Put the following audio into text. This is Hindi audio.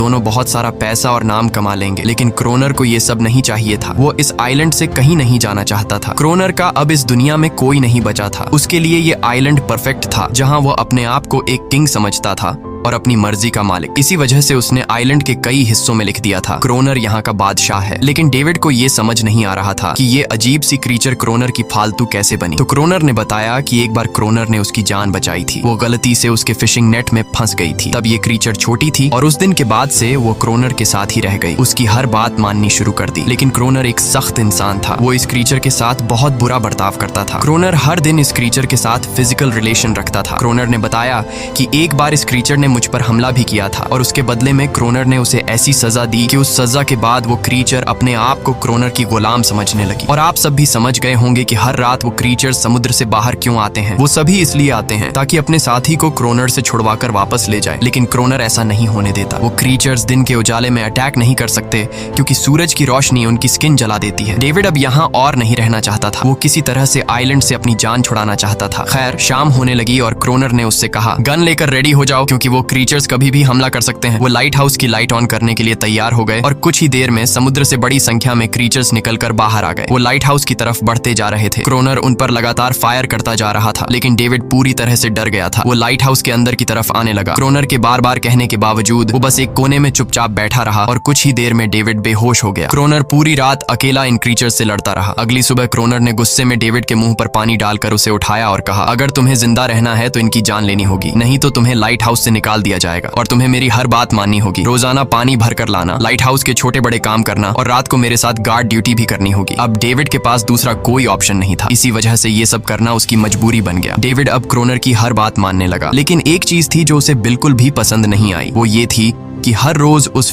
दोनों बहुत सारा पैसा और नाम कमा लेंगे। लेकिन क्रोनर को ये सब नहीं चाहिए था। वो इस आइलैंड से कहीं नहीं जाना चाहता था। क्रोनर का अब इस दुनिया में कोई नहीं बचा था। उसके लिए ये आइलैंड परफेक्ट था, जहाँ वो अपने आप को एक किंग समझता था और अपनी मर्जी का मालिक। इसी वजह से उसने आइलैंड के कई हिस्सों में लिख दिया था, क्रोनर यहाँ का बादशाह है। लेकिन डेविड को ये समझ नहीं आ रहा था कि ये अजीब सी क्रीचर क्रोनर की फालतू कैसे बनी। तो क्रोनर ने बताया कि एक बार क्रोनर ने उसकी जान बचाई थी। वो गलती से उसके फिशिंग नेट में फंस गई थी। तब ये क्रीचर छोटी थी और उस दिन के बाद से वो क्रोनर के साथ ही रह गई। उसकी हर बात माननी शुरू कर दी। लेकिन क्रोनर एक सख्त इंसान था। वो इस क्रीचर के साथ बहुत बुरा बर्ताव करता था। क्रोनर हर दिन इस क्रीचर के साथ फिजिकल रिलेशन रखता था। क्रोनर ने बताया कि एक बार इस क्रीचर ने मुझ पर हमला भी किया था और उसके बदले में क्रोनर ने उसे ऐसी सजा दी कि उस सजा के बाद वो क्रीचर अपने आप को क्रोनर की गुलाम समझने लगी। और आप सब भी समझ गए होंगे कि हर रात वो क्रीचर समुद्र से बाहर क्यों आते हैं। वो सभी इसलिए आते हैं ताकि अपने साथी को क्रोनर से छुड़वाकर वापस ले जाए। लेकिन क्रोनर ऐसा नहीं होने देता। वो क्रीचर्स दिन के उजाले में अटैक नहीं कर सकते क्योंकि सूरज की रोशनी उनकी स्किन जला देती है। डेविड अब यहाँ और नहीं रहना चाहता था। वो किसी तरह से आइलैंड से अपनी जान छुड़ाना चाहता था। खैर, शाम होने लगी और क्रोनर ने उससे कहा, गन लेकर रेडी हो जाओ क्योंकि वो क्रीचर्स कभी भी हमला कर सकते हैं। वो लाइट हाउस की लाइट ऑन करने के लिए तैयार हो गए और कुछ ही देर में समुद्र से बड़ी संख्या में क्रीचर्स निकलकर बाहर आ गए। वो लाइट हाउस की तरफ बढ़ते जा रहे थे। क्रोनर उन पर लगातार फायर करता जा रहा था, लेकिन डेविड पूरी तरह से डर गया था। वो लाइट हाउस के अंदर की तरफ आने लगा। क्रोनर के बार बार कहने के बावजूद वो बस एक कोने में चुपचाप बैठा रहा और कुछ ही देर में डेविड बेहोश हो गया। क्रोनर पूरी रात अकेला इन क्रीचर्स से लड़ता रहा। अगली सुबह क्रोनर ने गुस्से में डेविड के मुंह पर पानी डालकर उसे उठाया और कहा, अगर तुम्हें जिंदा रहना है तो इनकी जान लेनी होगी, नहीं तो तुम्हें लाइट हाउस से निकाल दिया जाएगा और तुम्हें मेरी हर बात माननी होगी। रोजाना पानी भर कर लाना, लाइट हाउस के छोटे बड़े काम करना और रात को मेरे साथ गार्ड ड्यूटी भी करनी होगी। अब डेविड के पास दूसरा कोई ऑप्शन नहीं था। इसी वजह से ये सब करना उसकी मजबूरी बन गया। डेविड अब क्रोनर की हर बात मानने लगा। लेकिन एक चीज थी जो उसे बिल्कुल भी पसंद नहीं आई। वो ये थी कि हर रोज उस